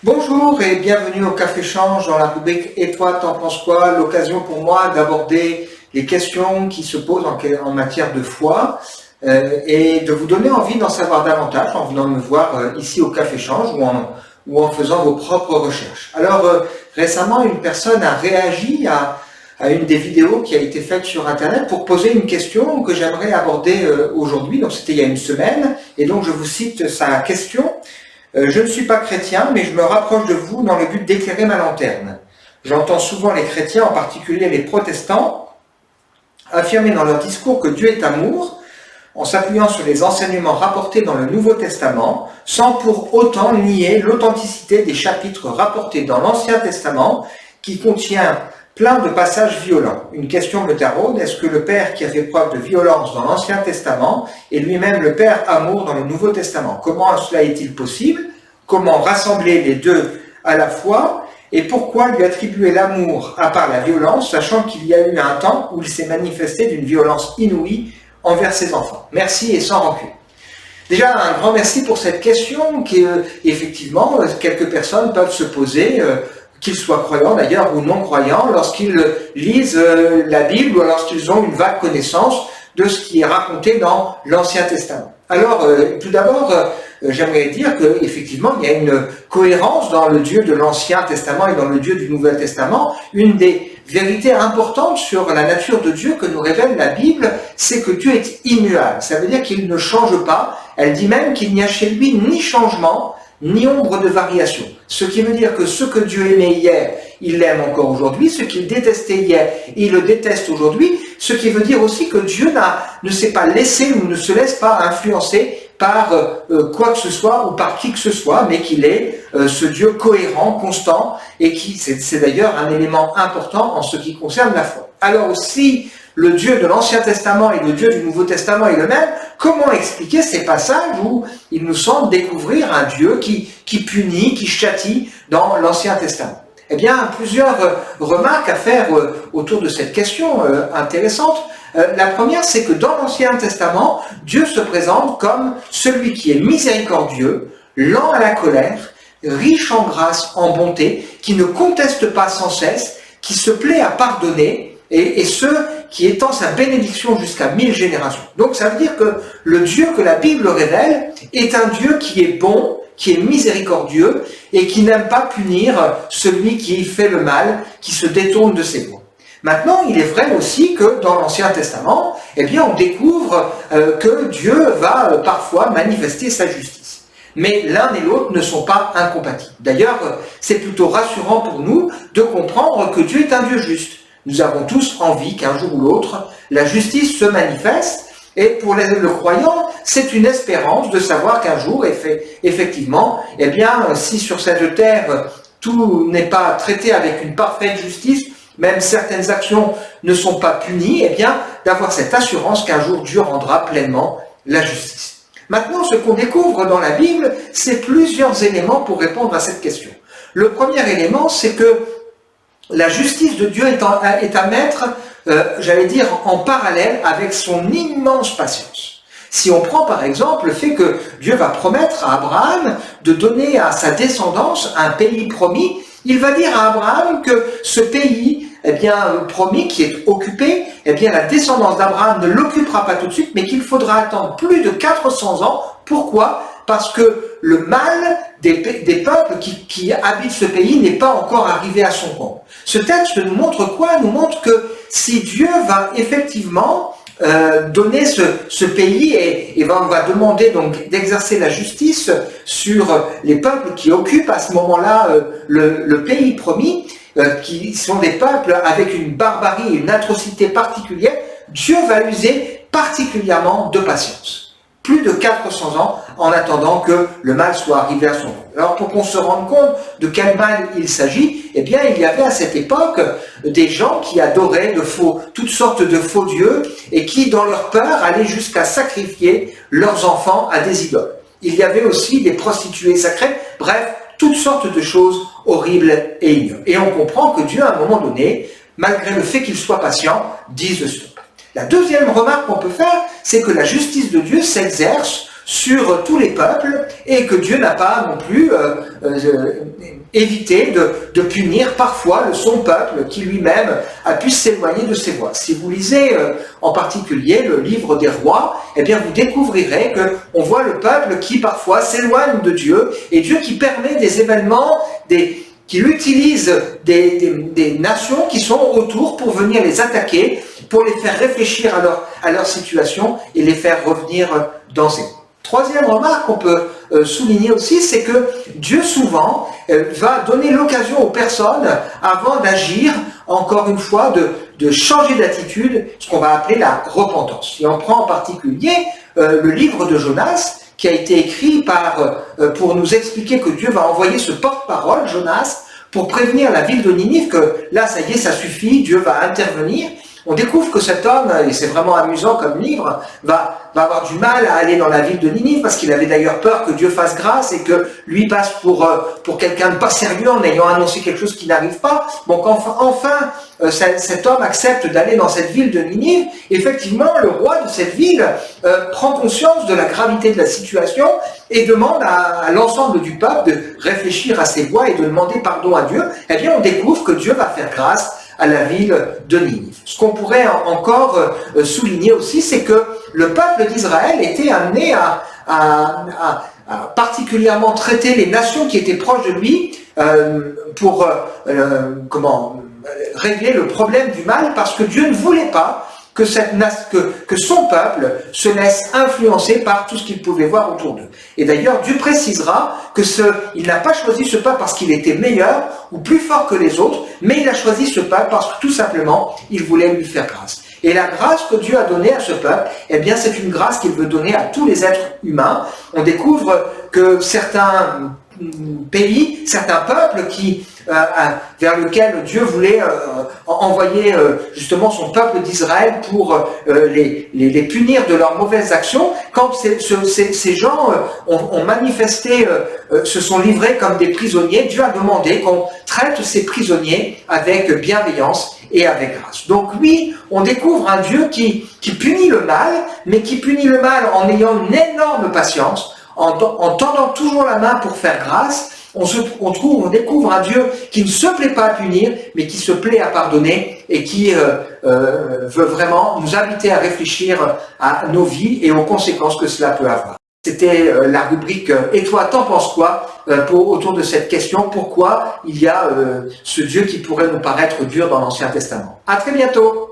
Bonjour et bienvenue au Café Change dans la rubrique Et toi, t'en penses quoi? L'occasion pour moi d'aborder les questions qui se posent en matière de foi et de vous donner envie d'en savoir davantage en venant me voir ici au Café Change ou en faisant vos propres recherches. Alors récemment, une personne a réagi à une des vidéos qui a été faite sur Internet pour poser une question que j'aimerais aborder aujourd'hui. Donc c'était il y a une semaine et donc je vous cite sa question. Je ne suis pas chrétien, mais je me rapproche de vous dans le but d'éclairer ma lanterne. J'entends souvent les chrétiens, en particulier les protestants, affirmer dans leur discours que Dieu est amour, en s'appuyant sur les enseignements rapportés dans le Nouveau Testament, sans pour autant nier l'authenticité des chapitres rapportés dans l'Ancien Testament, qui contient plein de passages violents. Une question me taraude, est-ce que le Père qui a fait preuve de violence dans l'Ancien Testament est lui-même le Père amour dans le Nouveau Testament? Comment cela est-il possible? Comment rassembler les deux à la fois? Et pourquoi lui attribuer l'amour à part la violence, sachant qu'il y a eu un temps où il s'est manifesté d'une violence inouïe envers ses enfants? Merci et sans rancune. Déjà, un grand merci pour cette question qui, effectivement, quelques personnes peuvent se poser, qu'ils soient croyants d'ailleurs ou non croyants, lorsqu'ils lisent la Bible ou lorsqu'ils ont une vague connaissance de ce qui est raconté dans l'Ancien Testament. Alors, tout d'abord, j'aimerais dire qu'effectivement, il y a une cohérence dans le Dieu de l'Ancien Testament et dans le Dieu du Nouveau Testament. Une des vérités importantes sur la nature de Dieu que nous révèle la Bible, c'est que Dieu est immuable. Ça veut dire qu'il ne change pas. Elle dit même qu'il n'y a chez lui ni changement, ni ombre de variation. Ce qui veut dire que ce que Dieu aimait hier, il l'aime encore aujourd'hui. Ce qu'il détestait hier, il le déteste aujourd'hui. Ce qui veut dire aussi que Dieu ne s'est pas laissé ou ne se laisse pas influencer par quoi que ce soit ou par qui que ce soit, mais qu'il est ce Dieu cohérent, constant, et qui c'est d'ailleurs un élément important en ce qui concerne la foi. Alors si le Dieu de l'Ancien Testament et le Dieu du Nouveau Testament est le même, comment expliquer ces passages où il nous semble découvrir un Dieu qui punit, qui châtie dans l'Ancien Testament? Eh bien, plusieurs remarques à faire autour de cette question intéressante. La première, c'est que dans l'Ancien Testament, Dieu se présente comme celui qui est miséricordieux, lent à la colère, riche en grâce, en bonté, qui ne conteste pas sans cesse, qui se plaît à pardonner, et ce, qui étend sa bénédiction jusqu'à 1000 générations. Donc ça veut dire que le Dieu que la Bible révèle est un Dieu qui est bon, qui est miséricordieux, et qui n'aime pas punir celui qui fait le mal, qui se détourne de ses voies. Maintenant, il est vrai aussi que dans l'Ancien Testament, eh bien, on découvre que Dieu va parfois manifester sa justice. Mais l'un et l'autre ne sont pas incompatibles. D'ailleurs, c'est plutôt rassurant pour nous de comprendre que Dieu est un Dieu juste. Nous avons tous envie qu'un jour ou l'autre, la justice se manifeste, et pour le croyant, c'est une espérance de savoir qu'un jour, effectivement, eh bien, si sur cette terre, tout n'est pas traité avec une parfaite justice, même certaines actions ne sont pas punies, eh bien, d'avoir cette assurance qu'un jour Dieu rendra pleinement la justice. Maintenant, ce qu'on découvre dans la Bible, c'est plusieurs éléments pour répondre à cette question. Le premier élément, c'est que la justice de Dieu est à mettre, j'allais dire, en parallèle avec son immense patience. Si on prend par exemple le fait que Dieu va promettre à Abraham de donner à sa descendance un pays promis, il va dire à Abraham que ce pays, eh bien, promis, qui est occupé, eh bien, la descendance d'Abraham ne l'occupera pas tout de suite, mais qu'il faudra attendre plus de 400 ans. Pourquoi? Parce que le mal des peuples qui habitent ce pays n'est pas encore arrivé à son comble. Ce texte nous montre quoi? Nous montre que si Dieu va effectivement donner ce pays et va demander donc d'exercer la justice sur les peuples qui occupent à ce moment-là le pays promis, qui sont des peuples avec une barbarie et une atrocité particulière, Dieu va user particulièrement de patience. Plus de 400 ans en attendant que le mal soit arrivé à son bout. Alors pour qu'on se rende compte de quel mal il s'agit, eh bien il y avait à cette époque des gens qui adoraient toutes sortes de faux dieux et qui dans leur peur allaient jusqu'à sacrifier leurs enfants à des idoles. Il y avait aussi des prostituées sacrées, bref, toutes sortes de choses horribles et ignobles. Et on comprend que Dieu à un moment donné, malgré le fait qu'il soit patient, dise stop. La deuxième remarque qu'on peut faire, c'est que la justice de Dieu s'exerce sur tous les peuples et que Dieu n'a pas non plus évité de punir parfois son peuple qui lui-même a pu s'éloigner de ses voies. Si vous lisez en particulier le livre des rois, eh bien vous découvrirez qu'on voit le peuple qui parfois s'éloigne de Dieu et Dieu qui permet des événements, qui utilise des nations qui sont autour pour venir les attaquer, pour les faire réfléchir à leur situation et les faire revenir dans ses voies. Troisième remarque qu'on peut souligner aussi, c'est que Dieu souvent va donner l'occasion aux personnes, avant d'agir, encore une fois, de changer d'attitude, ce qu'on va appeler la repentance. Et on prend en particulier le livre de Jonas, qui a été écrit pour nous expliquer que Dieu va envoyer ce porte-parole, Jonas, pour prévenir la ville de Ninive que là, ça y est, ça suffit, Dieu va intervenir. On découvre que cet homme, et c'est vraiment amusant comme livre, va avoir du mal à aller dans la ville de Ninive parce qu'il avait d'ailleurs peur que Dieu fasse grâce et que lui passe pour quelqu'un de pas sérieux en ayant annoncé quelque chose qui n'arrive pas. Donc enfin cet homme accepte d'aller dans cette ville de Ninive. Effectivement, le roi de cette ville prend conscience de la gravité de la situation et demande à l'ensemble du peuple de réfléchir à ses voies et de demander pardon à Dieu. Eh bien, on découvre que Dieu va faire grâce à la ville de Ninive. Ce qu'on pourrait encore souligner aussi, c'est que le peuple d'Israël était amené à particulièrement traiter les nations qui étaient proches de lui pour régler le problème du mal, parce que Dieu ne voulait pas que son peuple se laisse influencer par tout ce qu'il pouvait voir autour d'eux. Et d'ailleurs, Dieu précisera il n'a pas choisi ce peuple parce qu'il était meilleur ou plus fort que les autres, mais il a choisi ce peuple parce que tout simplement, il voulait lui faire grâce. Et la grâce que Dieu a donnée à ce peuple, eh bien, c'est une grâce qu'il veut donner à tous les êtres humains. On découvre que certains pays, certains peuples vers lesquels Dieu voulait envoyer justement son peuple d'Israël pour les punir de leurs mauvaises actions, quand ces gens ont manifesté, se sont livrés comme des prisonniers, Dieu a demandé qu'on traite ces prisonniers avec bienveillance et avec grâce. Donc oui, on découvre un Dieu qui punit le mal, mais qui punit le mal en ayant une énorme patience, en tendant toujours la main pour faire grâce. On découvre un Dieu qui ne se plaît pas à punir, mais qui se plaît à pardonner et qui veut vraiment nous inviter à réfléchir à nos vies et aux conséquences que cela peut avoir. C'était la rubrique « Et toi, t'en penses quoi ?» autour de cette question, pourquoi il y a ce Dieu qui pourrait nous paraître dur dans l'Ancien Testament. À très bientôt.